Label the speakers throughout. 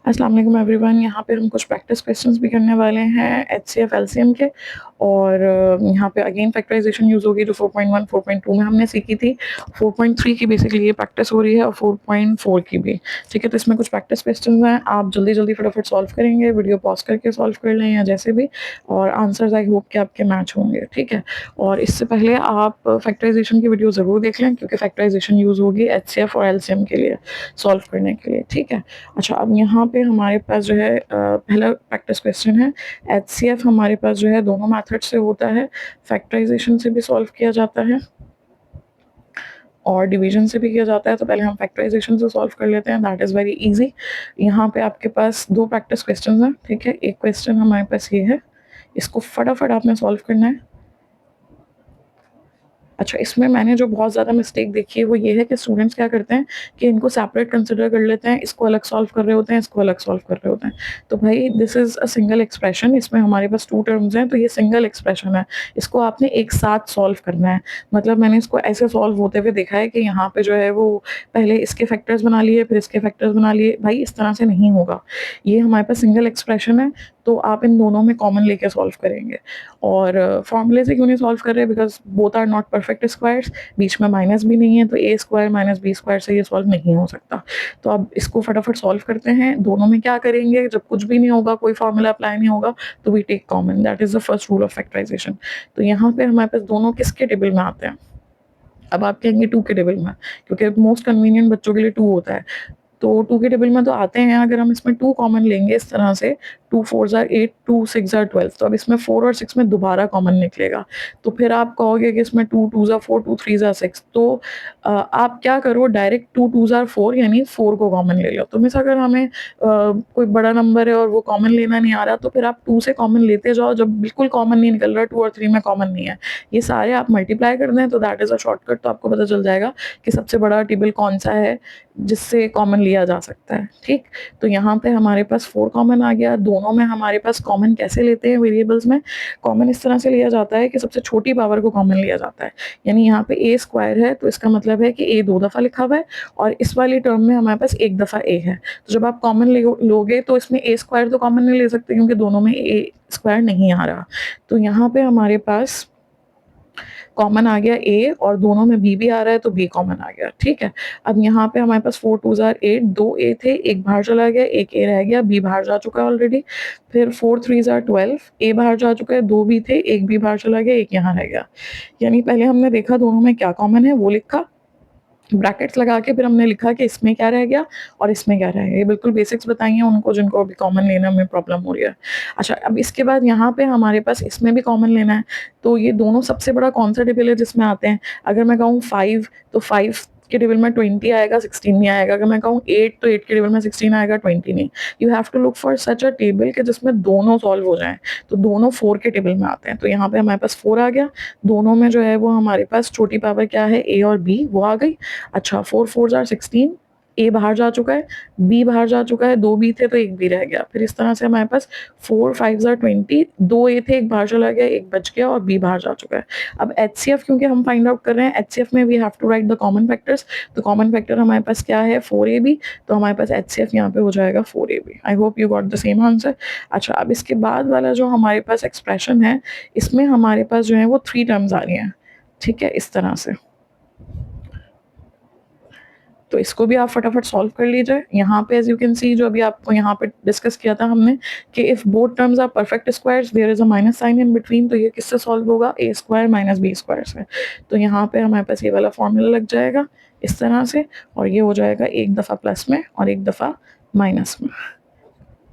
Speaker 1: अस्सलाम वालेकुम एवरीवन। यहाँ पे हम कुछ प्रैक्टिस क्वेश्चंस भी करने वाले हैं एचसीएफ एलसीएम के। और यहाँ पे अगेन फैक्टराइजेशन यूज़ होगी जो 4.1 4.2 में हमने सीखी थी। 4.3 की बेसिकली ये प्रैक्टिस हो रही है और 4.4 की भी। ठीक है, तो इसमें कुछ प्रैक्टिस क्वेश्चंस हैं, आप जल्दी जल्दी फटाफट सॉल्व करेंगे, वीडियो पॉज करके सॉल्व कर लें या जैसे भी। और आंसर्स आई होप कि आपके मैच होंगे। ठीक है, और इससे पहले आप फैक्टराइजेशन की वीडियो ज़रूर देख लें क्योंकि फैक्टराइजेशन यूज़ होगी एचसीएफ और एलसीएम के लिए सॉल्व करने के लिए। ठीक है, अच्छा अब यहाँ पे हमारे पास जो है पहला प्रैक्टिस क्वेश्चन है। एचसीएफ हमारे पास जो है दोनों मेथड से होता है, फैक्टराइजेशन से भी सॉल्व किया जाता है और डिवीजन से भी किया जाता है। तो पहले हम फैक्टराइजेशन से सॉल्व कर लेते हैं, दैट इज़ वेरी इजी। यहाँ पे आपके पास दो प्रैक्टिस क्वेश्चन हैं। ठीक है, एक क्वेश्चन हमारे पास ये है, इसको फटाफट आपने सॉल्व करना है। अच्छा, इसमें मैंने जो बहुत ज़्यादा मिस्टेक देखी है वो ये है कि स्टूडेंट्स क्या करते हैं कि इनको सेपरेट कंसिडर कर लेते हैं, इसको अलग सॉल्व कर रहे होते हैं, इसको अलग सॉल्व कर रहे होते हैं। तो भाई this is a single expression, इसमें हमारे पास टू टर्म्स हैं, तो ये सिंगल एक्सप्रेशन है, इसको आपने एक साथ सॉल्व करना है। मतलब मैंने इसको ऐसे सॉल्व होते हुए देखा है कि यहाँ पे जो है वो पहले इसके फैक्टर्स बना लिए फिर इसके फैक्टर्स बना लिए। भाई इस तरह से नहीं होगा, ये हमारे पास सिंगल एक्सप्रेशन है, तो आप इन दोनों में कॉमन लेके सॉल्व करेंगे। और फॉर्मूले से क्यों नहीं सॉल्व कर रहे, because both are not perfect squares, बीच में माइनस भी नहीं है, तो A square minus B square से ये सॉल्व नहीं हो सकता। तो अब इसको फटाफट सॉल्व करते हैं। दोनों में क्या करेंगे, जब कुछ भी नहीं होगा, कोई फॉर्मूला अप्लाई नहीं होगा, तो we take common, that is the first rule of factorisation. तो यहाँ पे हमारे पास दोनों किसके टेबल में आते हैं, अब आप कहेंगे टू के टेबल में, क्योंकि मोस्ट कन्वीनियंट बच्चों के लिए टू होता है। तो टू के टेबल में तो आते हैं, अगर हम इसमें टू कॉमन लेंगे इस तरह से, टू फोर जार एट, टू सिक्स जार 12, तो अब इसमें फोर और सिक्स में दोबारा कॉमन निकलेगा। तो फिर आप कहोगे कि इसमें टू टू जार फोर, टू थ्री जार सिक्स, तो आप क्या करो, डायरेक्ट टू टू जार फोर यानी फोर को कॉमन ले लो। तो मिस अगर हमें कोई बड़ा नंबर है और वो कॉमन लेना नहीं आ रहा, तो फिर आप टू से कॉमन लेते जाओ, जब बिल्कुल कॉमन नहीं निकल रहा, टू और थ्री में कॉमन नहीं है, ये सारे आप मल्टीप्लाई कर दें, तो दैट इज़ अ शॉर्टकट। तो आपको पता चल जाएगा कि सबसे बड़ा टेबल कौन सा है जिससे कॉमन लिया जा सकता है। ठीक, तो यहाँ पे हमारे पास फोर कॉमन आ गया। दोनों में हमारे पास कॉमन कैसे लेते हैं, वेरिएबल्स में कॉमन इस तरह से लिया जाता है कि सबसे छोटी पावर को कॉमन लिया जाता है। यानी यहाँ पे ए स्क्वायर है, तो इसका मतलब है कि ए दो दफ़ा लिखा हुआ है और इस वाली टर्म में हमारे पास एक दफ़ा ए है। तो जब आप कॉमन लोगे तो इसमें ए स्क्वायर तो कॉमन नहीं ले सकते क्योंकि दोनों में ए स्क्वायर नहीं आ रहा। तो यहाँ पे हमारे पास कॉमन आ गया ए और दोनों में बी भी आ रहा है, तो बी कॉमन आ गया। ठीक है, अब यहाँ पे हमारे पास फोर टू जार एट, दो ए थे, एक बाहर चला गया, एक ए रह गया, बी बाहर जा चुका है ऑलरेडी। फिर फोर थ्री जार 12, ए बाहर जा चुका है, दो बी थे, एक बी बाहर चला गया, एक यहाँ रह गया। यानी पहले हमने देखा दोनों में क्या कॉमन है, वो लिखा, ब्रैकेट्स लगा के फिर हमने लिखा कि इसमें क्या रह गया और इसमें क्या रह गया। ये बिल्कुल बेसिक्स बताइए उनको जिनको अभी कॉमन लेने में प्रॉब्लम हो रही है। अच्छा, अब इसके बाद यहाँ पे हमारे पास इसमें भी कॉमन लेना है, तो ये दोनों सबसे बड़ा कौन सा टेबल है जिसमें आते हैं। अगर मैं कहूँ फाइव, तो फाइव के टेबल में 20 आएगा, 16 नहीं आएगा। अगर मैं कहूँ एट, तो एट के टेबल में 16 आएगा, 20 नहीं। You have to look for such a table के जिसमें दोनों सॉल्व हो जाएं। तो दोनों फोर के टेबल में आते हैं, तो यहाँ पे हमारे पास फोर आ गया। दोनों में जो है वो हमारे पास छोटी पावर क्या है, ए और बी, वो आ गई। अच्छा, फोर फोर जार 16, ए बाहर जा चुका है, बी बाहर जा चुका है, दो बी थे तो एक बी रह गया। फिर इस तरह से हमारे पास फोर फाइव जार 20, दो ए थे, एक बाहर चला गया, एक बच गया और बी बाहर जा चुका है। अब एचसीएफ क्योंकि हम फाइंड आउट कर रहे हैं, एचसीएफ में we have to write the common factors. तो कॉमन फैक्टर हमारे पास क्या है, फोर ए बी, तो हमारे पास एचसीएफ यहाँ पे हो जाएगा four a b. I hope you got the same answer. अच्छा, अब इसके बाद वाला जो हमारे पास एक्सप्रेशन है, इसमें हमारे पास जो है वो थ्री टर्म्स आ रही हैं। ठीक है, इस तरह से, तो इसको भी आप फटाफट सॉल्व कर लीजिए। यहाँ पे एज यू कैन सी, जो अभी आपको यहाँ पे डिस्कस किया था हमने कि if both terms are perfect squares there is a minus sign in between, तो ये किससे सॉल्व होगा, a square minus B square से। तो यहाँ पे हमारे पास ये वाला फॉर्मूला लग जाएगा इस तरह से, और ये हो जाएगा एक दफ़ा प्लस में और एक दफ़ा माइनस में।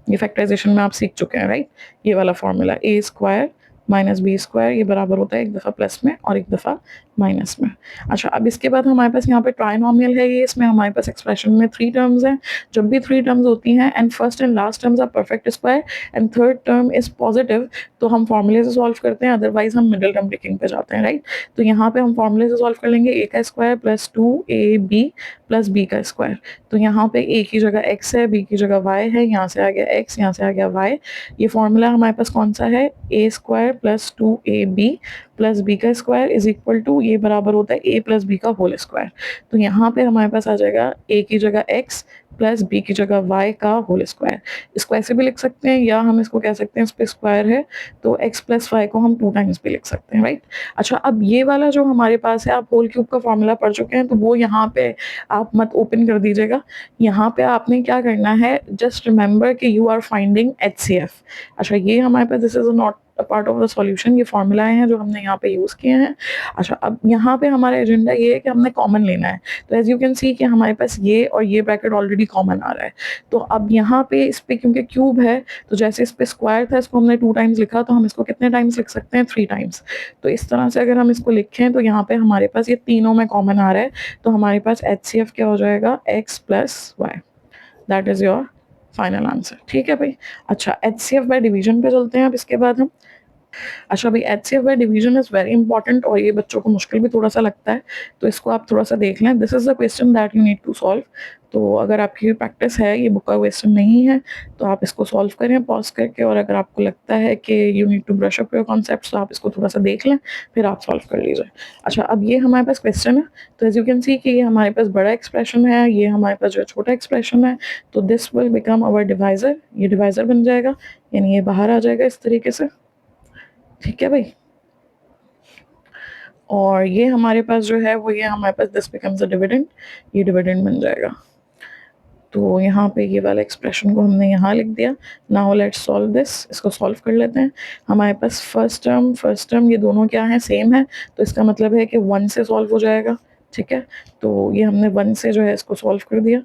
Speaker 1: ये फैक्टराइजेशन में आप सीख चुके हैं, राइट। ये वाला फॉर्मूला ए स्क्वायर माइनस बी स्क्वायर, ये बराबर होता है एक दफ़ा प्लस में और एक दफ़ा माइनस में। अच्छा, अब इसके बाद हमारे पास यहाँ पे ट्राइनोमियल है, ये इसमें हमारे पास एक्सप्रेशन में थ्री टर्म्स हैं। जब भी थ्री टर्म्स होती हैं and first and last terms are perfect square and third term is positive, तो हम फॉर्मूले से सॉल्व करते हैं, अदरवाइज हम मिडिल टर्म ब्रेकिंग पे जाते हैं, राइट। तो यहाँ पे हम फॉर्मूले से सॉल्व कर लेंगे, ए का square plus two A B plus B का स्क्वायर। तो यहाँ पे ए की जगह x है, बी की जगह y है, यहाँ से आ गया x, यहाँ से आ गया y। ये फॉर्मूला हमारे पास कौन सा है, A square plus two A B plus B का स्क्वायर इज इक्वल टू, ये बराबर होता है ए प्लस बी का होल स्क्वायर। तो यहाँ पे हमारे पास आ जाएगा ए की जगह एक्स प्लस बी की जगह वाई का होल स्क्वायर। इसको ऐसे भी लिख सकते हैं या हम इसको कह सकते हैं इस पे स्क्वायर है तो एक्स प्लस वाई को हम 2 टाइम्स भी लिख सकते हैं, राइट। अच्छा, अब ये वाला जो हमारे पास है, आप होल क्यूब का फॉर्मूला पढ़ चुके हैं तो वो यहाँ पे आप मत ओपन कर दीजिएगा। यहाँ पे आपने क्या करना है, जस्ट रिमेंबर कि यू आर फाइंडिंग HCF। अच्छा, ये हमारे पास this is not a part of the solution, ये फॉर्मूलाए हैं जो हमने यहाँ पे यूज किए हैं। अच्छा, अब यहाँ पे हमारा एजेंडा ये है कि हमने कॉमन लेना है। तो एज यू कैन सी कि हमारे पास ये और ये ब्रैकेट ऑलरेडी कॉमन आ रहा है। तो अब यहाँ पे इस पे क्योंकि क्यूब है तो जैसे इस पे स्क्वायर था, इसको हमने 2 टाइम्स लिखा, तो हम इसको कितने टाइम्स लिख सकते हैं, 3 टाइम्स। तो इस तरह से अगर हम इसको लिखें तो यहाँ पे हमारे पास ये तीनों में कॉमन आ रहा है। तो हमारे पास HCF क्या हो जाएगा, x plus y. That is your final answer. ठीक है भाई। अच्छा, HCF बाय डिवीजन पे चलते हैं अब इसके बाद हम। अच्छा भाई, HCF by division is very important और ये बच्चों को मुश्किल भी थोड़ा सा लगता है, तो इसको आप थोड़ा सा देख लें। This is the question that you need to solve. तो अगर आपकी प्रैक्टिस है, ये बुक का क्वेश्चन नहीं है, तो आप इसको सॉल्व करें पॉज करके, और अगर आपको लगता है कि you need to brush up your concept तो आप इसको थोड़ा सा देख लें, फिर आप सॉल्व कर लीजिए। अच्छा, अब ये हमारे पास क्वेश्चन है, तो एज यू कैन सी कि ये हमारे पास बड़ा एक्सप्रेशन है, ये हमारे पास जो छोटा एक्सप्रेशन है, तो this will become our divisor. ये डिवाइजर बन जाएगा, यानी ये बाहर आ जाएगा इस तरीके से। ठीक है भाई। और ये हमारे पास जो है वो, ये हमारे पास दिस बिकम्स अ डिविडेंड, ये डिविडेंड बन जाएगा। तो यहाँ पे ये वाला एक्सप्रेशन को हमने यहाँ लिख दिया। नाउ लेट्स सॉल्व दिस, इसको सॉल्व कर लेते हैं। हमारे पास फर्स्ट टर्म ये दोनों क्या है, सेम है, तो इसका मतलब है कि 1 से सॉल्व हो जाएगा। ठीक है, तो ये हमने 1 से जो है इसको सॉल्व कर दिया।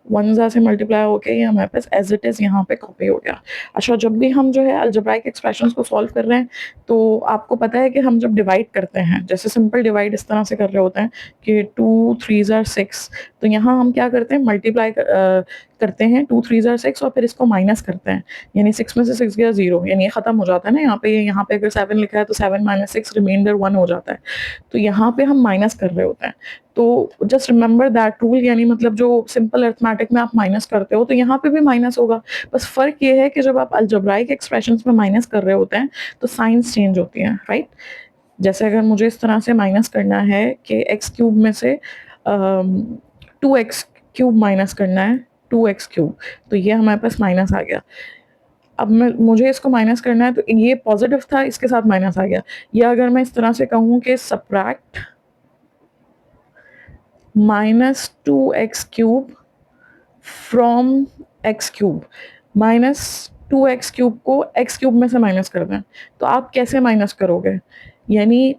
Speaker 1: 1 से मल्टीप्लाई होके ये हमारे पास एज इट इज यहाँ पे कॉपी हो गया। अच्छा, जब भी हम जो है अलजेब्राइक एक्सप्रेशंस को सॉल्व कर रहे हैं, तो आपको पता है कि हम जब डिवाइड करते हैं, जैसे सिंपल डिवाइड इस तरह से कर रहे होते हैं कि 2 3 जार 6, तो यहाँ हम क्या करते हैं, मल्टीप्लाई करते हैं 2 3 जार 6 और फिर इसको माइनस करते हैं, यानी 6 में से 6 गया 0, यानी ये खत्म हो जाता है ना। यहाँ पे अगर 7 लिखा है तो 7 माइनस 6 रिमाइंडर 1 हो जाता है। तो यहाँ पे हम माइनस कर रहे होते हैं। तो जस्ट रिमेंबर दैट रूल, यानी मतलब जो सिंपल अर्थमेटिक में आप माइनस करते हो तो यहाँ पे भी माइनस होगा। बस फर्क ये है कि जब आप अलजेब्राइक एक्सप्रेशंस में माइनस कर रहे होते हैं तो साइंस चेंज होती हैं, राइट। जैसे अगर मुझे इस तरह से माइनस करना है कि एक्स क्यूब में से 2x क्यूब माइनस करना है, 2x क्यूब, तो ये हमारे पास माइनस आ गया। अब मुझे इसको माइनस करना है, तो ये पॉजिटिव था, इसके साथ माइनस आ गया। या अगर मैं इस तरह से कहूँ कि subtract -2x³ from x³, -2x³ को x³ में से माइनस कर दें, तो आप कैसे माइनस करोगे, यानी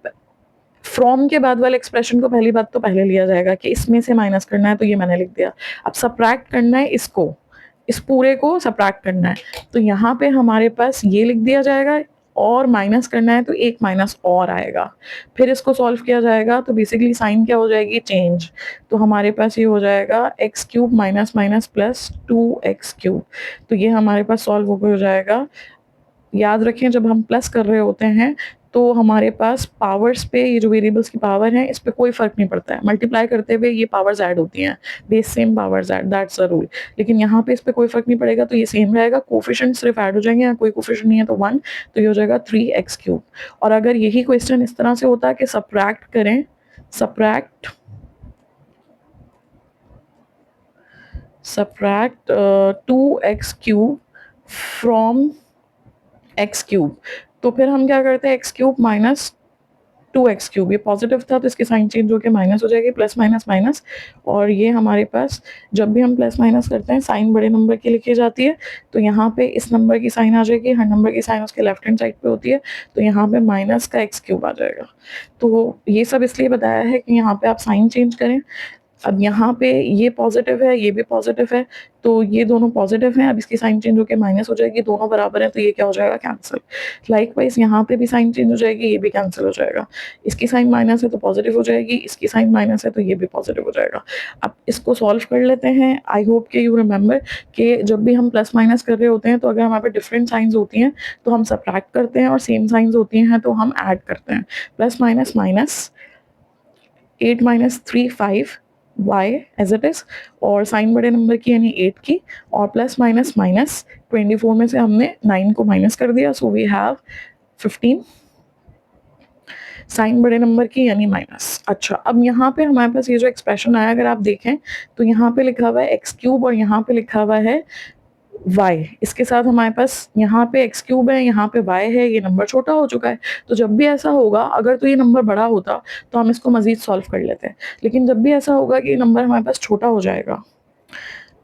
Speaker 1: फ्रॉम के बाद वाले एक्सप्रेशन को पहली बात तो पहले लिया जाएगा कि इसमें से माइनस करना है, तो ये मैंने लिख दिया। अब सब्ट्रैक्ट करना है इसको, इस पूरे को सब्ट्रैक्ट करना है, तो यहाँ पे हमारे पास ये लिख दिया जाएगा, और माइनस करना है तो एक माइनस और आएगा। फिर इसको सॉल्व किया जाएगा तो बेसिकली साइन क्या हो जाएगी, चेंज। तो हमारे पास ये हो जाएगा x³ minus minus plus 2x³। तो ये हमारे पास सॉल्व हो जाएगा। याद रखें, जब हम प्लस कर रहे होते हैं तो हमारे पास पावर्स पे, ये जो वेरिएबल्स की पावर है इस पे कोई फर्क नहीं पड़ता है। मल्टीप्लाई करते हुए ये पावर्स ऐड होती हैं, base same powers add, that's a rule. लेकिन यहाँ पे इस पे कोई फर्क नहीं पड़ेगा, तो ये सेम रहेगा, कोफिशिएंट सिर्फ ऐड हो जाएंगे, या कोई कोफिशिएंट नहीं है तो 1, तो ये हो जाएगा 3x³। और अगर यही क्वेश्चन इस तरह से होता है कि सब्ट्रैक्ट करें, सब्ट्रैक्ट 2x³ फ्रॉम x³, तो फिर हम क्या करते हैं, x³ माइनस 2x³, ये पॉजिटिव था तो इसकी साइन चेंज होकर माइनस हो जाएगी, प्लस माइनस माइनस। और ये हमारे पास जब भी हम प्लस माइनस करते हैं साइन बड़े नंबर की लिखी जाती है, तो यहाँ पे इस नंबर की साइन आ जाएगी, हर नंबर की साइन उसके लेफ्ट हैंड साइड पे होती है, तो यहाँ पे माइनस का x³ आ जाएगा। तो ये सब इसलिए बताया है कि यहाँ पे आप साइन चेंज करें। अब यहाँ पे ये पॉजिटिव है, ये भी पॉजिटिव है, तो ये दोनों पॉजिटिव हैं, अब इसकी साइन चेंज होकर माइनस हो जाएगी, दोनों बराबर हैं, तो ये क्या हो जाएगा, कैंसिल। लाइकवाइज यहाँ पे भी साइन चेंज हो जाएगी, ये भी कैंसिल हो जाएगा। इसकी साइन माइनस है तो पॉजिटिव हो जाएगी, इसकी साइन माइनस है तो ये भी पॉजिटिव हो जाएगा। अब इसको सॉल्व कर लेते हैं। आई होप कि यू रिमेंबर कि जब भी हम प्लस माइनस कर रहे होते हैं तो अगर हमारे पे डिफरेंट साइंस होती हैं तो हम सब्ट्रैक्ट करते हैं, और सेम साइंस होती हैं तो हम ऐड करते हैं। Plus minus minus 8 minus 3 5 y as it is, और साइन बड़े नंबर की यानी 8 की, और प्लस माइनस माइनस 24 में से हमने 9 को माइनस कर दिया, सो वी हैव 15। साइन बड़े नंबर की यानी माइनस। अच्छा, अब यहाँ पे हमारे पास ये जो एक्सप्रेशन आया अगर आप देखें तो यहाँ पे लिखा हुआ है एक्स क्यूब और यहाँ पे लिखा हुआ है y। इसके साथ हमारे पास यहाँ पे एक्स क्यूब है, यहाँ पे y है, ये नंबर छोटा हो चुका है। तो जब भी ऐसा होगा, अगर तो ये नंबर बड़ा होता तो हम इसको मजीद सॉल्व कर लेते हैं, लेकिन जब भी ऐसा होगा कि ये नंबर हमारे पास छोटा हो जाएगा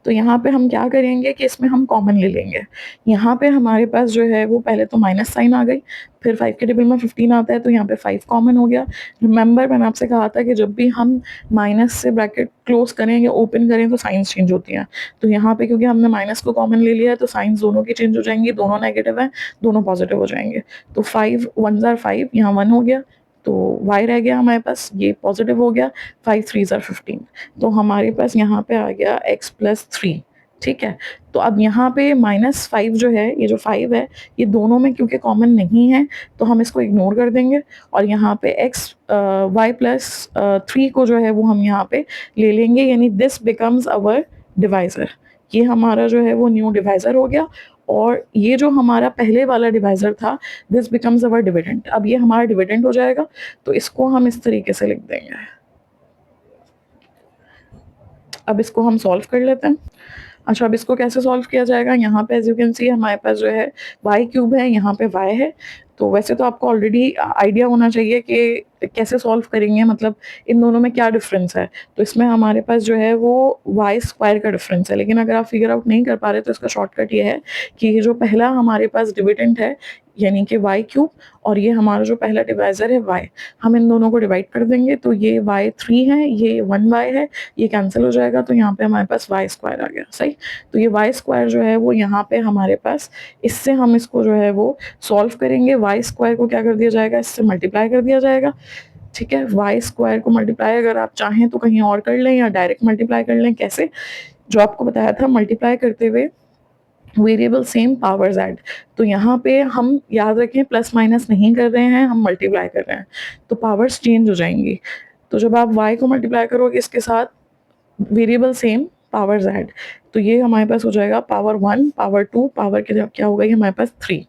Speaker 1: तो यहाँ पे हम क्या करेंगे कि इसमें हम कॉमन ले लेंगे। यहाँ पे हमारे पास जो है वो पहले तो माइनस साइन आ गई, फिर 5 के टेबल में 15 आता है तो यहाँ पे 5 कॉमन हो गया। रिमेंबर मैंने आपसे कहा था कि जब भी हम माइनस से ब्रैकेट क्लोज करें या ओपन करें तो साइंस चेंज होती हैं। तो यहाँ पे क्योंकि हमने माइनस को कॉमन ले लिया है तो साइंस दोनों की चेंज हो जाएंगी, दोनों नेगेटिव हैं, दोनों पॉजिटिव हो जाएंगे। तो 5 1 जार 5, यहाँ 1 हो गया तो y रह गया हमारे पास, ये पॉजिटिव हो गया, 5 3 जार 15। तो हमारे पास यहाँ पे आ गया x प्लस 3। ठीक है, तो अब यहाँ पे -5 जो है, ये जो 5 है ये दोनों में क्योंकि कॉमन नहीं है तो हम इसको इग्नोर कर देंगे और यहाँ पे y प्लस 3 को जो है वो हम यहाँ पे ले लेंगे, यानी दिस बिकम्स अवर डिवाइजर। ये हमारा जो है वो न्यू डिवाइजर हो गया और ये जो हमारा पहले वाला डिवाइजर था दिस बिकम्स अवर डिविडेंड। अब ये हमारा डिविडेंड हो जाएगा तो इसको हम इस तरीके से लिख देंगे। अब इसको हम सॉल्व कर लेते हैं। अच्छा, अब इसको कैसे सॉल्व किया जाएगा, यहाँ पे एज यू कैन सी हमारे पास जो है y क्यूब है, यहाँ पे y है। तो वैसे तो आपको ऑलरेडी आइडिया होना चाहिए कि कैसे सॉल्व करेंगे, मतलब इन दोनों में क्या डिफरेंस है। तो इसमें हमारे पास जो है वो y स्क्वायर का डिफरेंस है, लेकिन अगर आप फिगर आउट नहीं कर पा रहे तो इसका शॉर्टकट ये है कि ये जो पहला हमारे पास डिविडेंड है यानी कि y क्यूब और ये हमारा जो पहला डिवाइजर है y, हम इन दोनों को डिवाइड कर देंगे तो ये y3 है, ये 1y है, ये कैंसिल हो जाएगा तो यहाँ पे हमारे पास y स्क्वायर आ गया। सही, तो ये y स्क्वायर जो है वो यहाँ पे हमारे पास, इससे हम इसको जो है वो सॉल्व करेंगे। y स्क्वायर को क्या कर दिया जाएगा, इससे मल्टीप्लाई कर दिया जाएगा। ठीक है, y स्क्वायर को मल्टीप्लाई अगर आप चाहें तो कहीं और कर लें या डायरेक्ट मल्टीप्लाई कर लें। कैसे, जो आपको बताया था मल्टीप्लाई करते हुए वेरिएबल सेम पावर्स ऐड। तो यहाँ पे हम याद रखें प्लस माइनस नहीं कर रहे हैं, हम मल्टीप्लाई कर रहे हैं तो पावर्स चेंज हो जाएंगी। तो जब आप y को मल्टीप्लाई करोगे इसके साथ वेरिएबल सेम पावर्स ऐड तो ये हमारे पास हो जाएगा पावर 1 पावर 2 पावर के क्या हो गई हमारे पास 3।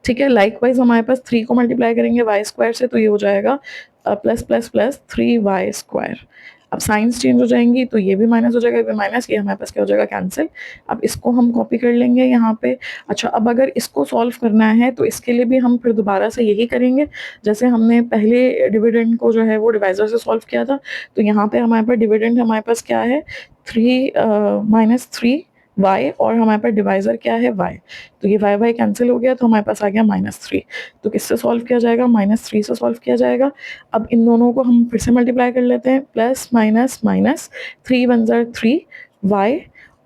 Speaker 1: ठीक है, लाइकवाइज हमारे पास 3 को मल्टीप्लाई करेंगे y स्क्वायर से तो ये हो जाएगा plus plus plus 3y square. अब साइंस चेंज हो जाएंगी तो ये भी माइनस हो जाएगा, ये भी माइनस, ये हमारे पास क्या हो जाएगा कैंसिल। अब इसको हम कॉपी कर लेंगे यहाँ पे। अच्छा, अब अगर इसको सॉल्व करना है तो इसके लिए भी हम फिर दोबारा से यही करेंगे जैसे हमने पहले डिविडेंड को जो है वो डिवाइजर से सॉल्व किया था। तो यहाँ पे हमारे पास डिविडेंड हमारे पास क्या है 3 और हमारे पास डिवाइजर क्या है y। तो ये y कैंसिल हो गया तो हमारे पास आ गया -3। तो किससे सॉल्व किया जाएगा, -3 से सॉल्व किया जाएगा। अब इन दोनों को हम फिर से मल्टीप्लाई कर लेते हैं, plus minus minus 3 1 jar 3 y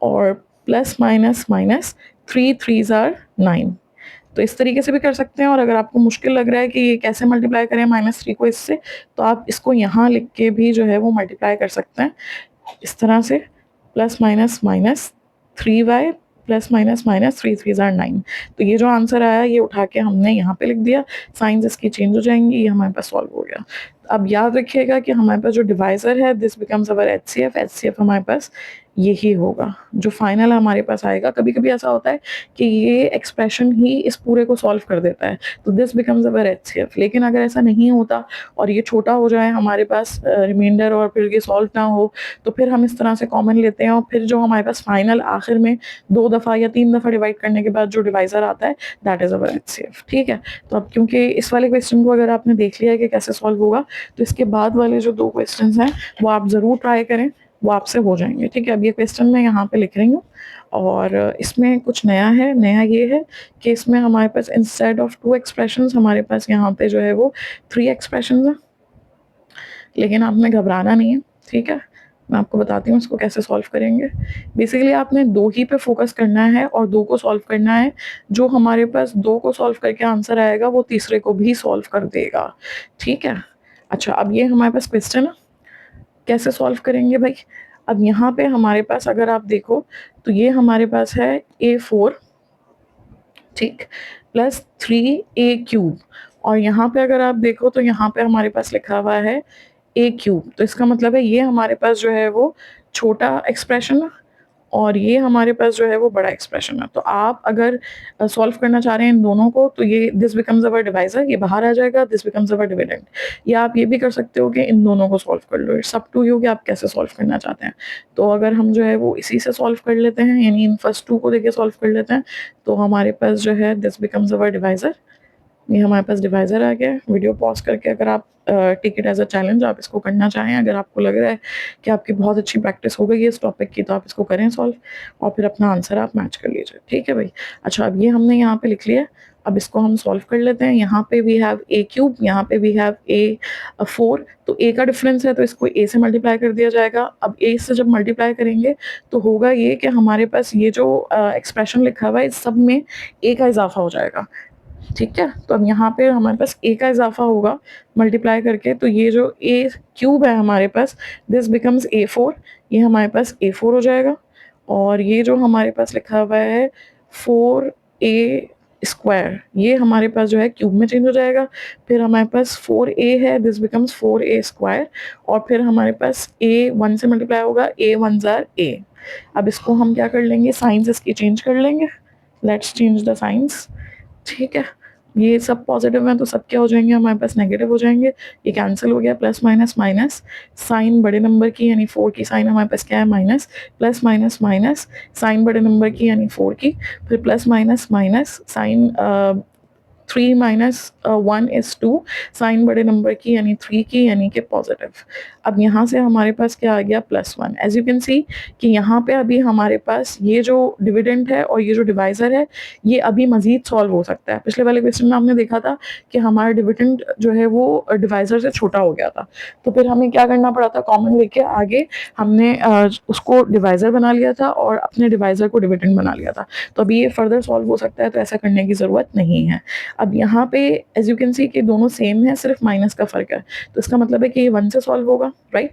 Speaker 1: और प्लस माइनस माइनस 3 3 जार 9। तो इस तरीके से भी कर सकते हैं और अगर आपको मुश्किल लग रहा है कि ये कैसे मल्टीप्लाई करें -3 को इससे, तो आप इसको यहाँ लिख के भी जो है वो मल्टीप्लाई कर सकते हैं इस तरह से, plus minus minus 3y plus minus minus 3 3 jar 9। तो ये जो आंसर आया ये उठा के हमने यहाँ पे लिख दिया, साइंस इसकी चेंज हो जाएंगी, ये हमारे पास सॉल्व हो गया। अब याद रखिएगा कि हमारे पास जो डिवाइजर है दिस बिकम्स अवर एचसीएफ हमारे पास यही होगा जो फाइनल हमारे पास आएगा। कभी कभी ऐसा होता है कि ये एक्सप्रेशन ही इस पूरे को सॉल्व कर देता है तो दिस बिकम्स अवर एचसीएफ। लेकिन अगर ऐसा नहीं होता और ये छोटा हो जाए हमारे पास रिमाइंडर और फिर ये सॉल्व ना हो तो फिर हम इस तरह से कॉमन लेते हैं और फिर जो हमारे पास फाइनल आखिर में 2 दफ़ा या 3 दफ़ा डिवाइड करने के बाद जो डिवाइजर आता है दैट इज़ अवर एचसीएफ। ठीक है, तो अब क्योंकि इस वाले क्वेश्चन को अगर आपने देख लिया है कि कैसे सॉल्व होगा तो इसके बाद वाले जो 2 क्वेश्चन हैं वो आप ज़रूर ट्राई करें, वो आपसे हो जाएंगे। ठीक है, अब ये क्वेश्चन मैं यहाँ पे लिख रही हूँ और इसमें कुछ नया है। नया ये है कि इसमें हमारे पास इंस्टेड ऑफ 2 एक्सप्रेशंस हमारे पास यहाँ पे जो है वो 3 एक्सप्रेशंस हैं, लेकिन आपने घबराना नहीं है। ठीक है, मैं आपको बताती हूँ इसको कैसे सॉल्व करेंगे। बेसिकली आपने 2 ही पे फोकस करना है और 2 को सॉल्व करना है। जो हमारे पास 2 को सॉल्व करके आंसर आएगा वो तीसरे को भी सॉल्व कर देगा। ठीक है, अच्छा अब ये हमारे पास क्वेश्चन है, कैसे सॉल्व करेंगे भाई। अब यहाँ पे हमारे पास अगर आप देखो तो ये हमारे पास है a4 ठीक प्लस 3a क्यूब और यहाँ पे अगर आप देखो तो यहाँ पे हमारे पास लिखा हुआ है a क्यूब। तो इसका मतलब है ये हमारे पास जो है वो छोटा एक्सप्रेशन है और ये हमारे पास जो है वो बड़ा एक्सप्रेशन है। तो आप अगर सॉल्व करना चाह रहे हैं इन दोनों को, तो ये दिस बिकम्स अवर डिवाइजर, ये बाहर आ जाएगा, दिस बिकम्स अवर डिविडेंड। या आप ये भी कर सकते हो कि इन दोनों को सॉल्व कर लो, इट्स अप टू यू कि आप कैसे सॉल्व करना चाहते हैं। तो अगर हम जो है वो इसी से सॉल्व कर लेते हैं, यानी इन फर्स्ट टू को देके सॉल्व कर लेते हैं, तो हमारे पास जो है दिस बिकम्स अवर डिवाइजर, ये हमारे पास डिवाइजर आ गया है। वीडियो पॉज करके अगर आप take it as a challenge, आप इसको करना चाहें, अगर आपको लग रहा है कि आपकी बहुत अच्छी प्रैक्टिस हो गई है इस टॉपिक की, तो आप इसको करें सॉल्व, और फिर अपना आंसर आप मैच कर लीजिए। ठीक है भाई। अच्छा, अब ये हमने यहाँ पे लिख लिया, अब इसको हम सॉल्व कर लेते हैं। यहाँ पे वी हैव ए क्यूब, यहाँ पे वी हैव ए 4। तो ए का डिफरेंस है तो इसको ए से मल्टीप्लाई कर दिया जाएगा। अब ए से जब मल्टीप्लाई करेंगे तो होगा ये कि हमारे पास ये जो एक्सप्रेशन लिखा हुआ है इस सब में ए का इजाफा हो जाएगा। ठीक है, तो अब यहाँ पे हमारे पास ए का इजाफा होगा मल्टीप्लाई करके, तो ये जो ए क्यूब है हमारे पास, दिस बिकम्स A4, ये हमारे पास A4 हो जाएगा। और ये जो हमारे पास लिखा हुआ है 4A स्क्वायर, ये हमारे पास जो है क्यूब में चेंज हो जाएगा। फिर हमारे पास 4A है, दिस बिकम्स 4A स्क्वायर। और फिर हमारे पास A 1 से मल्टीप्लाई होगा, A 1s are A। अब इसको हम क्या कर लेंगे, साइंस इसकी चेंज कर लेंगे। Let's change the science. ठीक है, ये सब पॉजिटिव हैं तो सब क्या हो जाएंगे, हमारे पास नेगेटिव हो जाएंगे। ये कैंसिल हो गया, प्लस माइनस माइनस, साइन बड़े नंबर की यानी 4 की साइन हमारे पास क्या है minus, plus minus minus, sign बड़े नंबर की यानी 4 की, फिर plus minus minus, sign 3 minus 1 is 2, sign बड़े नंबर की यानी 3 की यानी कि पॉजिटिव। अब यहाँ से हमारे पास क्या आ गया, +1। एज यू कैन सी कि यहाँ पे अभी हमारे पास ये जो डिविडेंड है और ये जो डिवाइजर है, ये अभी मजीद सॉल्व हो सकता है। पिछले वाले क्वेश्चन में हमने देखा था कि हमारा डिविडेंड जो है वो डिवाइजर से छोटा हो गया था, तो फिर हमें क्या करना पड़ा था, कॉमन लेके आगे हमने उसको डिवाइजर बना लिया था और अपने डिवाइजर को डिविडेंड बना लिया था। तो अभी ये फर्दर सॉल्व हो सकता है, तो ऐसा करने की ज़रूरत नहीं है। अब यहाँ पे एज यू कैन सी कि दोनों सेम है, सिर्फ माइनस का फर्क है, तो इसका मतलब है कि ये 1 से सॉल्व होगा, राइट।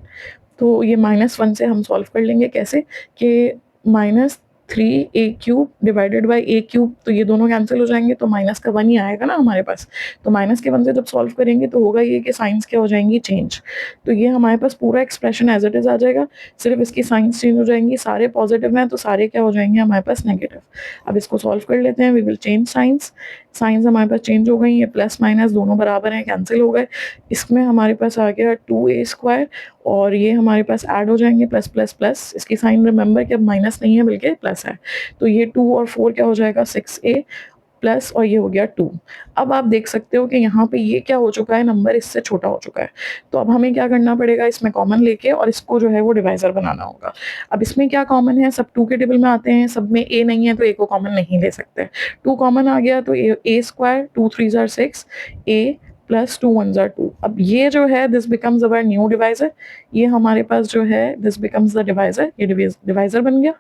Speaker 1: तो ये -1 से हम सॉल्व कर लेंगे, कैसे कि -3A³ डिवाइडेड बाई A³, तो ये दोनों कैंसिल हो जाएंगे, तो माइनस का 1 ही आएगा ना हमारे पास। तो माइनस के 1 से जब सॉल्व करेंगे तो होगा ये कि साइंस क्या हो जाएंगी, चेंज। तो ये हमारे पास पूरा एक्सप्रेशन एज इट इज आ जाएगा, सिर्फ इसकी साइंस चेंज हो जाएंगी। सारे पॉजिटिव हैं तो सारे क्या हो जाएंगे हमारे पास, नेगेटिव। अब इसको सॉल्व कर लेते हैं, we will change signs. Signs हमारे पास चेंज हो गई, ये प्लस माइनस दोनों बराबर हैं, कैंसिल हो गए। इसमें हमारे पास आ गया 2A स्क्वायर, और ये हमारे पास ऐड हो जाएंगे, प्लस प्लस प्लस। इसकी साइन रिमेंबर कि अब माइनस नहीं है बल्कि प्लस है, तो ये 2 और 4 क्या हो जाएगा, 6A प्लस, और ये हो गया 2। अब आप देख सकते हो कि यहाँ पे ये क्या हो चुका है, नंबर इससे छोटा हो चुका है। तो अब हमें क्या करना पड़ेगा, इसमें कॉमन लेके और इसको जो है वो डिवाइजर बनाना होगा। अब इसमें क्या कॉमन है, सब 2 के टेबल में आते हैं, सब में A नहीं है तो A को कॉमन नहीं ले सकते। 2 कॉमन आ गया तो A square, 2 3s are 6, A plus 2 1s are 2। अब ये जो है this becomes our new divisor, ये हमारे पास जो है दिस बिकम्स द डिवाइजर, ये डिवाइजर बन गया,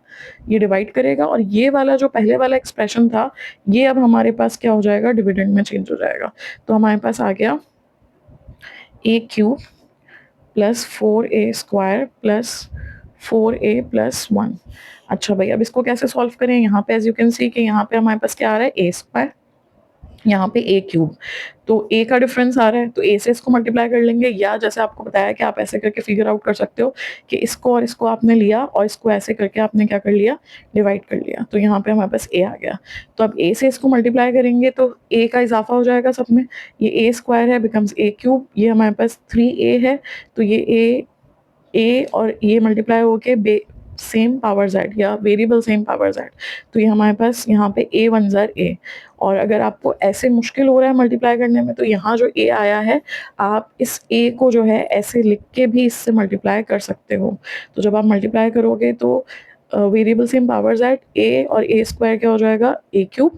Speaker 1: ये डिवाइड करेगा। और ये वाला जो पहले वाला एक्सप्रेशन था, ये अब हमारे पास क्या हो जाएगा, डिविडेंड में चेंज हो जाएगा। तो हमारे पास आ गया A³ plus 4A square plus 4A plus 1। अच्छा भाई, अब इसको कैसे सॉल्व करें, यहाँ पे एज यू कैन सी कि यहाँ पे हमारे पास क्या आ रहा है, A स्क्वायर, यहाँ पे A³, तो A का डिफरेंस आ रहा है तो A से इसको मल्टीप्लाई कर लेंगे, या जैसे आपको बताया कि आप ऐसे करके फिगर आउट कर सकते हो कि इसको और इसको आपने लिया और इसको ऐसे करके आपने क्या कर लिया, डिवाइड कर लिया। तो यहाँ पे हमारे पास A आ गया, तो अब A से इसको मल्टीप्लाई करेंगे तो A का इजाफा हो जाएगा सब में, ये A स्क्वायर है बिकम्स A³, ये हमारे पास 3A है, तो ये A और ये मल्टीप्लाई होके सेम पावर Z या वेरिएबल सेम पावर Z, तो ये हमारे पास यहाँ पे A 1s are A। और अगर आपको ऐसे मुश्किल हो रहा है मल्टीप्लाई करने में, तो यहाँ जो A आया है, आप इस A को जो है ऐसे लिख के भी इससे मल्टीप्लाई कर सकते हो। तो जब आप मल्टीप्लाई करोगे तो variable same power Z, A और A स्क्वायर क्या हो जाएगा, A³,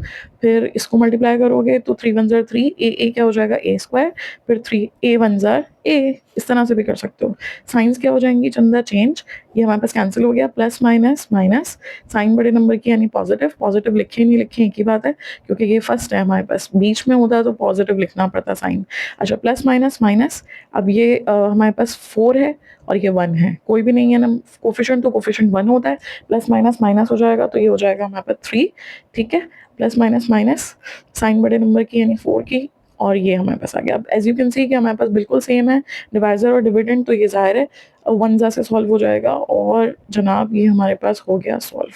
Speaker 1: फिर इसको मल्टीप्लाई करोगे तो 3 1s are 3, A क्या हो जाएगा, A स्क्वायर, फिर 3A 1s are A। इस तरह से भी कर सकते हो। साइंस क्या हो जाएंगी, चंदा चेंज, ये हमारे पास कैंसिल हो गया, प्लस माइनस माइनस, साइन बड़े नंबर की यानी पॉजिटिव, पॉजिटिव लिखे नहीं लिखे एक ही बात है, क्योंकि ये फर्स्ट है हमारे पास, बीच में होता है तो पॉजिटिव लिखना पड़ता साइन। अच्छा, प्लस माइनस माइनस, अब ये हमारे पास 4 है और ये 1 है, कोई भी नहीं है ना कोफिशिएंट, तो कोफिशिएंट 1 होता है, प्लस माइनस माइनस हो जाएगा, तो ये हो जाएगा हमारे पास 3। ठीक है, प्लस माइनस माइनस, साइन बड़े नंबर की यानी 4 की, और ये हमारे पास आ गया। अब एज यू कैन सी कि हमारे पास बिल्कुल सेम है डिवाइज़र और डिविडेंड, तो ये ज़ाहिर है वनज़ा से सॉल्व हो जाएगा और जनाब ये हमारे पास हो गया सॉल्व।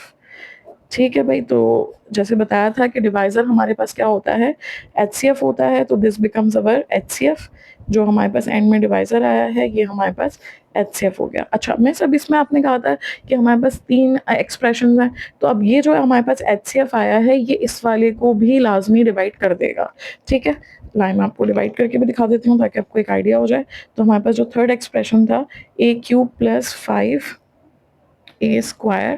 Speaker 1: ठीक है भाई, तो जैसे बताया था कि डिवाइज़र हमारे पास क्या होता है, एचसीएफ होता है, तो दिस बिकम्स अवर एचसीएफ। जो हमारे पास एंड में डिवाइज़र आया है ये हमारे पास एचसीएफ हो गया। अच्छा मैं सब इसमें आपने कहा था कि हमारे पास 3 एक्सप्रेशंस हैं, तो अब ये जो हमारे पास एचसीएफ आया है ये इस वाले को भी लाजमी डिवाइड कर देगा। ठीक है, लाइन मैं आपको डिवाइड करके भी दिखा देती हूँ ताकि आपको एक आइडिया हो जाए। तो हमारे पास जो थर्ड एक्सप्रेशन था ए cube plus 5a²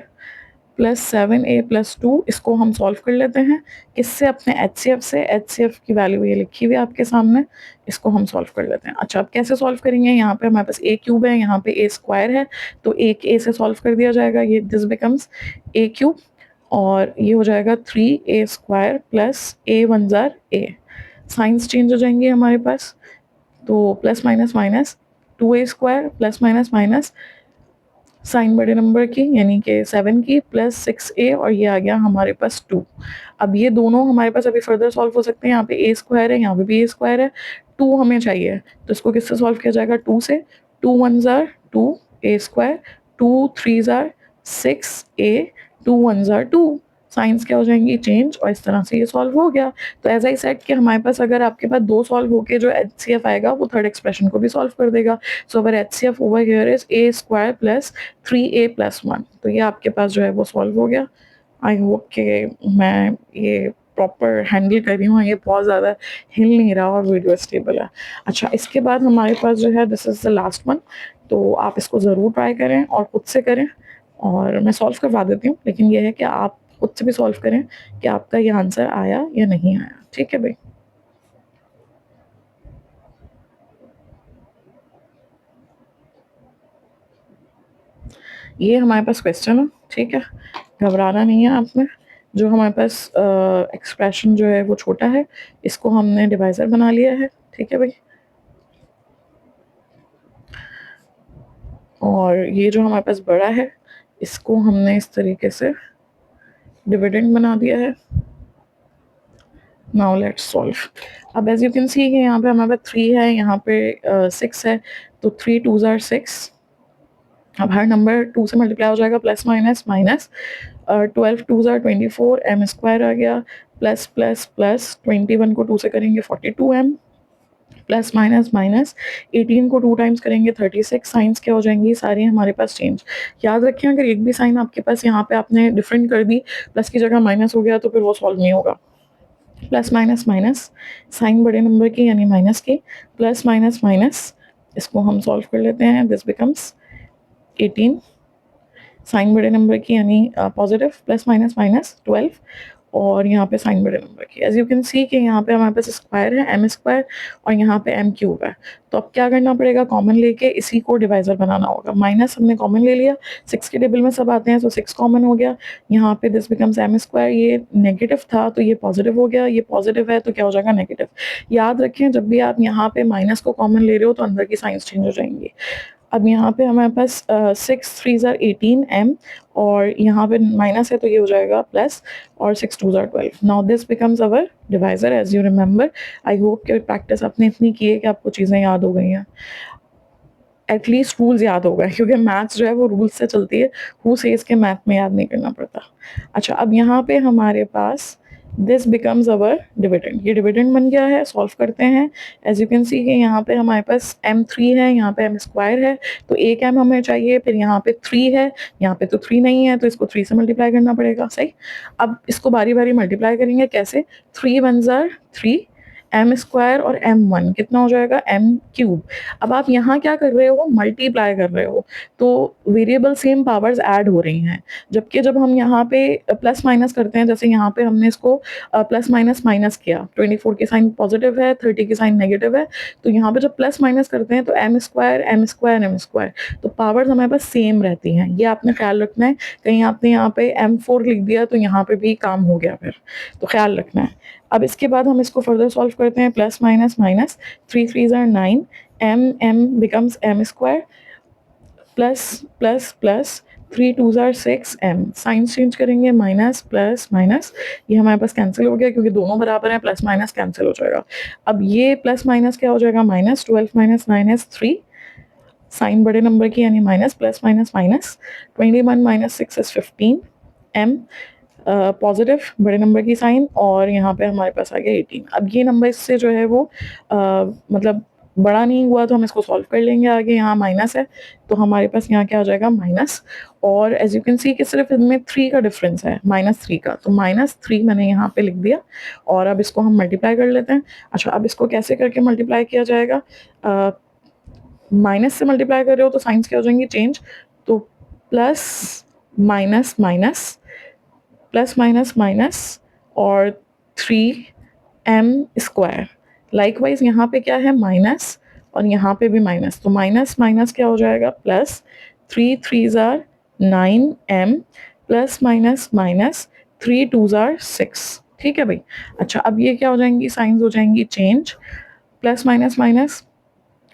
Speaker 1: plus 7a+2, इसको हम सॉल्व कर लेते हैं किससे, अपने एचसीएफ से। एचसीएफ की वैल्यू ये लिखी हुई है आपके सामने, इसको हम सॉल्व कर लेते हैं। अच्छा अब कैसे सॉल्व करेंगे, यहाँ पे हमारे पास ए क्यूब है, यहाँ पे a² है, तो एक a से सॉल्व कर दिया जाएगा, ये दिस बिकम्स a क्यूब, और ये हो जाएगा 3a² प्लस a 1 जार a। साइंस चेंज हो जाएंगे हमारे पास, तो plus minus minus 2a² plus minus minus sign बड़े नंबर की यानी कि 7 की प्लस 6a, और ये आ गया हमारे पास 2। अब ये दोनों हमारे पास अभी फर्दर सॉल्व हो सकते हैं, यहाँ पे a² है, यहाँ पे भी a² है, 2 हमें चाहिए, तो इसको किससे सॉल्व किया जाएगा, 2 से। 2 1 jar 2 a², 2 3 jar 6a, 2 1 jar 2, science क्या हो जाएंगी चेंज, और इस तरह से ये सॉल्व हो गया। तो एज आई सेड कि हमारे पास अगर आपके पास 2 सॉल्व होके जो एचसीएफ आएगा वो थर्ड एक्सप्रेशन को भी सॉल्व कर देगा। So our HCF over here is a² plus 3a+1, तो ये आपके पास जो है वो सॉल्व हो गया। आई होप कि मैं ये प्रॉपर हैंडल कर रही हूँ, ये बहुत ज़्यादा हिल नहीं रहा और वीडियो स्टेबल है। अच्छा इसके बाद हमारे पास जो है this is the last one, तो आप इसको ज़रूर ट्राई करें और खुद से करें, और मैं सॉल्व करवा देती हूँ, लेकिन यह है कि आप खुद से भी सॉल्व करें कि आपका ये आंसर आया या नहीं आया। ठीक है भाई, ये हमारे पास क्वेश्चन है। ठीक है, घबराना नहीं है आपने। जो हमारे पास एक्सप्रेशन जो है वो छोटा है, इसको हमने डिवाइज़र बना लिया है। ठीक है भाई, और ये जो हमारे पास बड़ा है इसको हमने इस तरीके से डिविडेंड बना दिया है। Now let's solve. अब एज यू कैन सी कि यहाँ पे हमारे पास 3 है, यहाँ पे 6 है, तो 3 2 जार 6। अब हर नंबर 2 से मल्टीप्लाई हो जाएगा, plus minus minus 12 2 jar 24, m² आ गया, प्लस प्लस प्लस 21 को 2 से करेंगे 42m, प्लस माइनस माइनस 18 को 2 टाइम्स करेंगे 36। साइंस क्या हो जाएंगी सारी हमारे पास चेंज। याद रखें अगर एक भी साइन आपके पास यहाँ पे आपने डिफरेंट कर दी, प्लस की जगह माइनस हो गया, तो फिर वो सॉल्व नहीं होगा। प्लस माइनस माइनस साइन बड़े नंबर की यानी माइनस की, प्लस माइनस माइनस इसको हम सॉल्व कर लेते हैं, दिस बिकम्स 18, साइन बड़े नंबर की यानी पॉजिटिव, प्लस माइनस माइनस 12, और यहाँ पे साइन बड़े नंबर की। एज यू कैन सी कि यहाँ पे हमारे पास स्क्वायर है m², और यहाँ पे m³ है, तो अब क्या करना पड़ेगा, कॉमन लेके इसी को डिवाइज़र बनाना होगा। माइनस हमने कॉमन ले लिया, 6 के टेबल में सब आते हैं, तो 6 कॉमन हो गया, यहाँ पे दिस बिकम्स m², ये नेगेटिव था तो ये पॉजिटिव हो गया, ये पॉजिटिव है तो क्या हो जाएगा नेगेटिव। याद रखें जब भी आप यहाँ पे माइनस को कॉमन ले रहे हो तो अंदर की साइंस चेंज हो जाएंगी। अब यहाँ पे हमारे पास 6 3 जार 18m, और यहाँ पे माइनस है तो ये हो जाएगा प्लस, और 6 2 जार 12। Now this becomes our divisor as you remember. I hope कि प्रैक्टिस आपने इतनी की है कि आपको चीज़ें याद हो गई हैं, एटलीस्ट रूल्स याद हो गए, क्योंकि मैथ्स जो है वो रूल्स से चलती है, हु सेज के मैथ में याद नहीं करना पड़ता। अच्छा अब यहाँ पे हमारे पास दिस बिकम्स अवर डिविडेंड, ये डिविडेंड बन गया है, सॉल्व करते हैं। एज यू कैन सी कि यहाँ पे हमारे पास m3 है, यहाँ पे m² है, तो एक m हमें चाहिए, फिर यहाँ पे 3 है, यहाँ पे तो 3 नहीं है, तो इसको 3 से मल्टीप्लाई करना पड़ेगा। सही, अब इसको बारी बारी मल्टीप्लाई करेंगे, कैसे, 3 1 जार 3, m² और m1 कितना हो जाएगा m³। अब आप यहाँ क्या कर रहे हो, मल्टीप्लाई कर रहे हो, तो वेरिएबल सेम पावर्स ऐड हो रही हैं, जबकि जब हम यहाँ पे प्लस माइनस करते हैं, जैसे यहाँ पे हमने इसको प्लस माइनस माइनस किया, 24 की साइन पॉजिटिव है, 30 की साइन नेगेटिव है, तो यहाँ पे जब प्लस माइनस करते हैं तो m², तो पावर्स हमारे पास सेम रहती हैं, ये आपने ख्याल रखना है। कहीं आपने यहाँ पे m4 लिख दिया तो यहाँ पे भी काम हो गया फिर, तो ख्याल रखना है। अब इसके बाद हम इसको फर्दर सॉल्व करते हैं, plus minus minus 3 3 jar 9, m becomes m² plus plus plus 3 2 ज़ार 6 m, साइंस चेंज करेंगे, माइनस प्लस माइनस, ये हमारे पास कैंसिल हो गया क्योंकि दोनों बराबर हैं, प्लस माइनस कैंसिल हो जाएगा। अब ये प्लस माइनस क्या हो जाएगा, माइनस 12 माइनस 9 is 3, साइन बड़े नंबर की यानी minus, plus minus minus, 21 minus 6 is 15 m, positive बड़े नंबर की साइन, और यहाँ पे हमारे पास आ गया 18। अब ये नंबर इससे जो है वो मतलब बड़ा नहीं हुआ तो हम इसको सॉल्व कर लेंगे आगे। यहाँ माइनस है तो हमारे पास यहाँ क्या आ जाएगा, माइनस, और एज यू कैन सी कि सिर्फ इनमें 3 का डिफरेंस है, -3 का, तो -3 मैंने यहाँ पे लिख दिया। और अब इसको हम मल्टीप्लाई कर लेते हैं। अच्छा, अब इसको कैसे करके मल्टीप्लाई किया जाएगा, माइनस से मल्टीप्लाई कर रहे हो तो साइंस क्या हो जाएंगे, चेंज, तो plus minus minus, plus minus minus, और 3m²। लाइकवाइज यहाँ पे क्या है, माइनस, और यहाँ पे भी माइनस, तो माइनस माइनस क्या हो जाएगा, प्लस, 3 3 ज़ार 9m, प्लस माइनस माइनस, 3 2 ज़ार 6। ठीक है भाई। अच्छा, अब ये क्या हो जाएंगी, साइंस हो जाएंगी change, plus minus minus,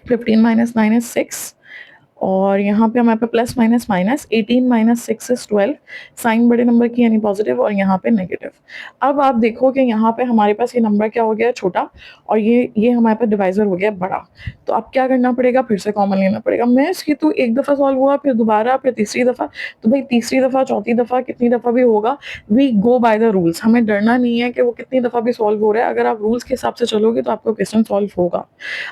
Speaker 1: 15 minus 9 is 6, और यहाँ पे हमारे पे plus minus minus, 18 minus 6 is 12, sign बड़े नंबर की यानी पॉजिटिव, और यहाँ पे नेगेटिव। अब आप देखो कि यहाँ पे हमारे पास ये नंबर क्या हो गया, छोटा, और ये हमारे पास डिवाइजर हो गया बड़ा। तो अब क्या करना पड़ेगा, फिर से कॉमन लेना पड़ेगा। मैं इसकी तो एक दफ़ा सॉल्व हुआ, फिर दोबारा, फिर तीसरी दफ़ा, तो भाई तीसरी दफ़ा, चौथी दफ़ा, कितनी दफ़ा भी होगा, we go by the rules. हमें डरना नहीं है कि वो कितनी दफ़ा भी सॉल्व हो रहा है, अगर आप रूल्स के हिसाब से चलोगे तो आपको क्वेश्चन सॉल्व होगा।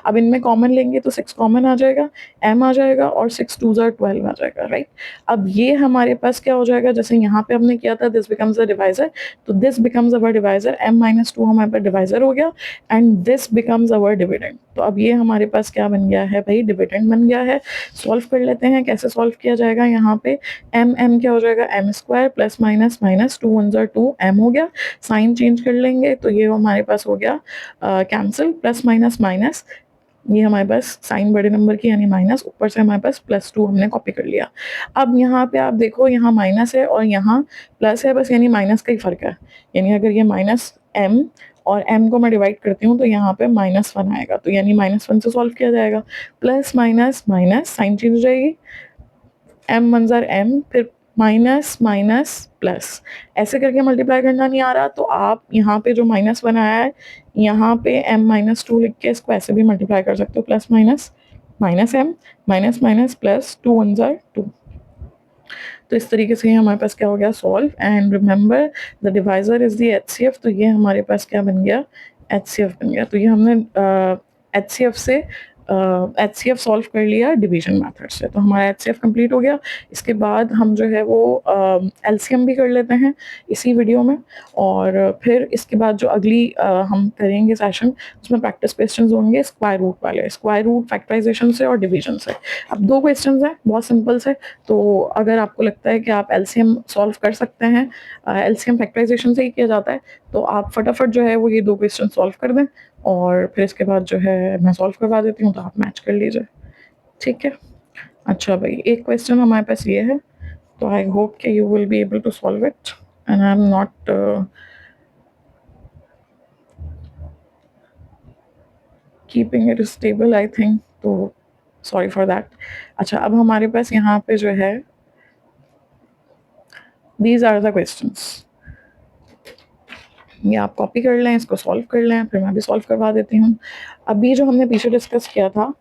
Speaker 1: अब इनमें कॉमन लेंगे तो 6 कॉमन आ जाएगा, m आ जाएगा, और 6 2 ज़ार 12 आ जाएगा, राइट। अब ये हमारे पास क्या हो जाएगा, जैसे यहाँ पे हमने किया था, दिस बिकम्स अ डिवाइजर, तो this becomes our divisor, m-2 हमारे पास डिवाइजर हो गया, and this becomes our dividend. तो अब ये हमारे पास क्या बन गया है भाई, डिविडेंड बन गया है। सॉल्व कर लेते हैं, कैसे सॉल्व किया जाएगा, यहाँ पे m क्या हो जाएगा, m² प्लस माइनस माइनस, 2 1 ज़ार 2, m हो गया, साइन चेंज कर लेंगे तो ये हमारे पास हो गया कैंसिल, प्लस माइनस माइनस, ये हमारे पास साइन बड़े नंबर की यानी माइनस, ऊपर से हमारे पास +2 हमने कॉपी कर लिया। अब यहाँ पे आप देखो, यहाँ माइनस है और यहाँ प्लस है, बस यानी माइनस का ही फ़र्क है। यानी अगर ये माइनस m और m को मैं डिवाइड करती हूँ तो यहाँ पे -1 आएगा, तो यानी -1 से सॉल्व किया जाएगा। Plus minus minus, sign change हो जाएगी, m 1 ज़ार m, फिर माइनस माइनस प्लस, ऐसे करके मल्टीप्लाई करना नहीं आ रहा तो आप यहाँ पे जो -1 आया है, यहाँ पे m-2 लिख के इसको ऐसे भी मल्टीप्लाई कर सकते हो, plus minus minus m minus minus plus 2 1 ज़ार 2। तो इस तरीके से हमारे पास क्या हो गया, solve, and remember the divisor is the HCF, तो ये हमारे पास क्या बन गया, HCF बन गया। तो ये हमने HCF से HCF सॉल्व कर लिया डिवीजन मेथड से, तो हमारा HCF कंप्लीट हो गया। इसके बाद हम जो है वो LCM भी कर लेते हैं इसी वीडियो में, और फिर इसके बाद जो अगली हम करेंगे सेशन, उसमें प्रैक्टिस क्वेश्चंस होंगे स्क्वायर रूट वाले, स्क्वायर रूट फैक्टराइजेशन से और डिवीजन से। अब 2 क्वेश्चंस हैं बहुत सिंपल से, तो अगर आपको लगता है कि आप LCM सॉल्व कर सकते हैं, LCM फैक्टराइजेशन से ही किया जाता है, तो आप फटाफट जो है वो ये 2 क्वेश्चन सॉल्व कर दें, और फिर इसके बाद जो है मैं सॉल्व करवा देती हूँ, तो आप मैच कर लीजिए, ठीक है। अच्छा भाई, एक क्वेश्चन हमारे पास ये है, तो आई होप कि you will be able to solve it, and I am not keeping it stable, I think, तो सॉरी फॉर दैट। अच्छा, अब हमारे पास यहाँ पे जो है, दीज आर द क्वेश्चंस, ये आप कॉपी कर लें, इसको सॉल्व कर लें, फिर मैं भी सॉल्व करवा देती हूँ। अभी जो हमने पीछे डिस्कस किया था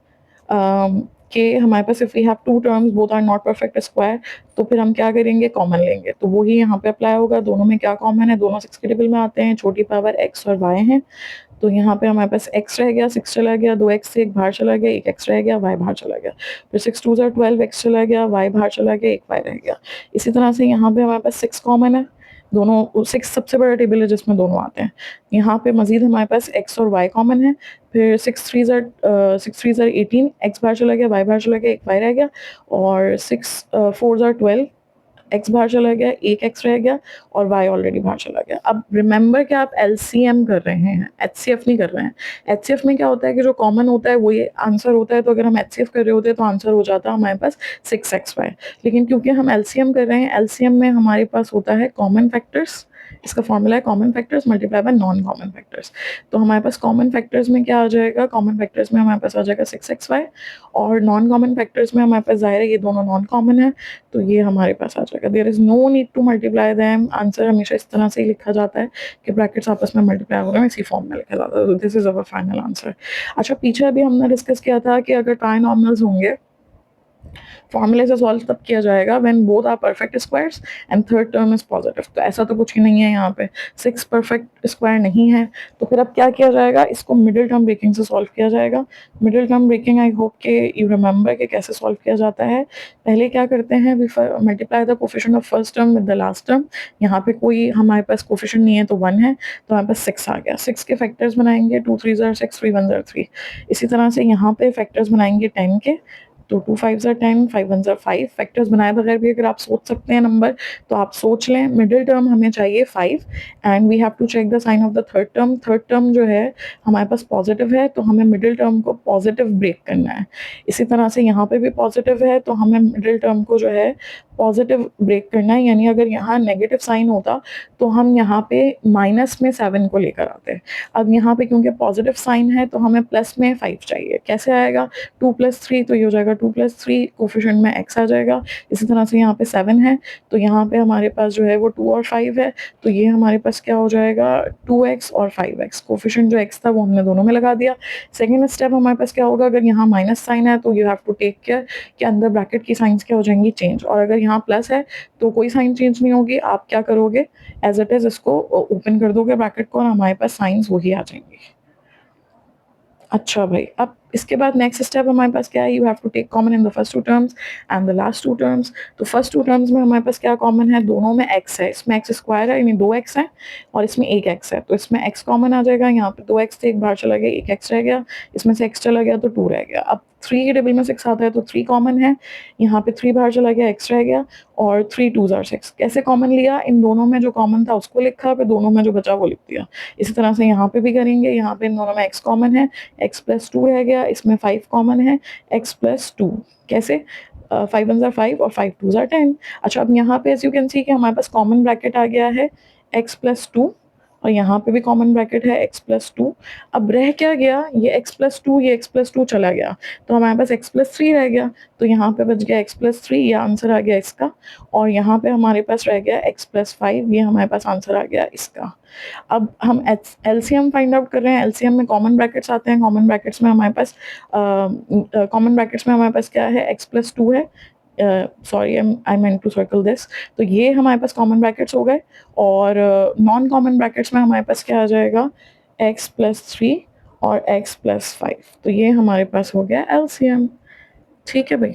Speaker 1: कि हमारे पास if we have 2 terms both are not perfect square, तो फिर हम क्या करेंगे, कॉमन लेंगे, तो वही यहाँ पे अप्लाई होगा। दोनों में क्या कॉमन है, दोनों 6 के टेबल में आते हैं, छोटी पावर x और y हैं, तो यहाँ पे हमारे पास x रह गया, 6 चला गया, 2x से 1 बाहर चला गया, 1x रह गया, y बाहर चला गया, फिर 6 2 ज़ार 12, x चला गया, y बाहर चला गया, 1 y रह गया। इसी तरह से यहाँ पे हमारे पास 6 कॉमन है, दोनों 6 सबसे बड़ा टेबल है जिसमें दोनों आते हैं। यहाँ पे मजीद हमारे पास x और y कॉमन है, फिर 6 3 ज़ार 18, x बाहर चला गया, y बाहर चला गया, 1 y रह गया, और 6 4 ज़ार 12, x बाहर चला गया, एक x रह गया और y ऑलरेडी बाहर चला गया। अब रिमेंबर कि आप एलसीएम कर रहे हैं, एचसीएफ नहीं कर रहे हैं। एचसीएफ में क्या होता है कि जो कॉमन होता है वो ये आंसर होता है, तो अगर हम एचसीएफ कर रहे होते हैं तो आंसर हो जाता है हमारे पास 6xy। लेकिन क्योंकि हम एलसीएम कर रहे हैं, एलसीएम में हमारे पास होता है कॉमन फैक्टर्स, इसका फॉर्मूला है common factors multiply by non common factors. तो हमारे पास कॉमन फैक्टर्स में क्या आ जाएगा, कॉमन फैक्टर्स में हमारे पास आ जाएगा 6xy, और नॉन कॉमन फैक्टर्स में हमारे पास जाहिर है ये दोनों नॉन कॉमन है, तो ये हमारे पास आ जाएगा। There is no need to multiply them. Answer हमेशा इस तरह से ही लिखा जाता है कि ब्रैकेट्स आपस में मल्टीप्लाई हो रहे हैं, इसी फॉर्म में लिखा जाता है। This is our final answer. अच्छा, पीछे अभी हमने डिस्कस किया था कि अगर ट्राइनॉमिनल्स होंगे, फॉर्मूले से सॉल्व तब किया जाएगा when both are perfect squares and third term is positive. तो ऐसा तो कुछ ही नहीं है यहाँ पे, 6 परफेक्ट स्क्वायर नहीं है, तो फिर अब क्या किया जाएगा, इसको मिडिल टर्म ब्रेकिंग से सॉल्व किया जाएगा। Middle term breaking I hope के यू रिमेंबर कि कैसे सॉल्व किया जाता है। पहले क्या करते हैं, we multiply the coefficient of first term with the last term. यहाँ पे कोई हमारे पास कोफिशिएंट नहीं है तो 1 है, तो हमारे पास 6 आ गया। 6 के फैक्टर्स बनाएंगे, 2 3 ज़ार 6, 3 1 ज़ार 3। इसी तरह से यहाँ पे फैक्टर्स बनाएंगे 10 के, तो 2 5 ज़ार 10, 5 1 ज़ार 5। फैक्टर्स बनाए बगैर भी अगर आप सोच सकते हैं नंबर, तो आप सोच लें। मिडिल टर्म हमें चाहिए 5 and we have to check the sign of the third term. Third term जो है हमारे पास पॉजिटिव है, तो हमें मिडिल टर्म को पॉजिटिव ब्रेक करना है। इसी तरह से यहाँ पे भी पॉजिटिव है, तो हमें मिडिल टर्म को जो है पॉजिटिव ब्रेक करना है। यानी अगर यहाँ नेगेटिव साइन होता तो हम यहाँ पे माइनस में 7 को लेकर आते। अब यहाँ पे क्योंकि पॉजिटिव साइन है तो हमें प्लस में 5 चाहिए। कैसे आएगा, 2 + 3, तो ये हो जाएगा 2 + 3, कोफिशिएंट में x आ जाएगा। इसी तरह से यहाँ पे 7 है, तो यहाँ पे हमारे पास जो है वो 2 और 5 है, तो ये हमारे पास क्या हो जाएगा, 2x और 5x। कोफिशिएंट जो x था वो हमने दोनों में लगा दिया। सेकेंड स्टेप हमारे पास क्या होगा, अगर यहाँ माइनस साइन है तो you have to take care कि अंदर ब्रैकेट की साइंस क्या हो जाएंगी, चेंज। और अगर यहाँ प्लस है तो कोई साइन चेंज नहीं होगी, आप क्या करोगे, एज इट इज इसको ओपन कर दोगे ब्रैकेट को और हमारे पास साइंस वही आ जाएंगी। अच्छा भाई, अब इसके बाद नेक्स्ट स्टेप हमारे पास क्या है, you have to take common in the first 2 terms and the last 2 terms. तो फर्स्ट 2 टर्म्स में हमारे पास क्या कॉमन है, दोनों में x है। इसमें x स्क्वायर है यानी 2x है, और इसमें 1x है, तो इसमें x कॉमन आ जाएगा। यहाँ पे 2x थे, एक बाहर चला गया, 1x रह गया, इसमें से x चला गया तो 2 रह गया। अब 3 के टेबल में 6 आता है तो 3 कॉमन है, यहाँ पे 3 बाहर चला गया, x रह गया, और 3 2 ज़ार 6। कैसे कॉमन लिया, इन दोनों में जो कॉमन था उसको लिखा, फिर दोनों में जो बचा वो लिख दिया। इसी तरह से यहाँ पे भी करेंगे, यहाँ पे इन दोनों में x कॉमन है, x + 2 रह गया, इसमें 5 कॉमन है, x + 2। कैसे, 5 1 ज़ार 5 और 5 2 ज़ार 10। अच्छा, अब यहाँ पे एज यू कैन सी कि हमारे पास कॉमन ब्रैकेट आ गया है x + 2, और यहाँ पे भी कॉमन ब्रैकेट है x + 2। अब रह क्या गया, ये x + 2, ये x + 2 चला गया, तो हमारे पास x + 3 रह गया, तो यहाँ पे बच गया x + 3, ये आंसर आ गया इसका। और यहाँ पे हमारे पास रह गया x + 5, ये हमारे पास आंसर आ गया इसका। अब हम एलसीएम फाइंड आउट कर रहे हैं। एलसीएम में कॉमन ब्रैकेट्स आते हैं, कॉमन ब्रैकेट्स में हमारे पास क्या है, x + 2 है, sorry I meant to circle this. तो ये हमारे पास कॉमन ब्रैकेट्स हो गए, और नॉन कॉमन ब्रैकेट्स में हमारे पास क्या आ जाएगा, x + 3 और x + 5। तो ये हमारे पास हो गया एलसीएम। ठीक है भाई।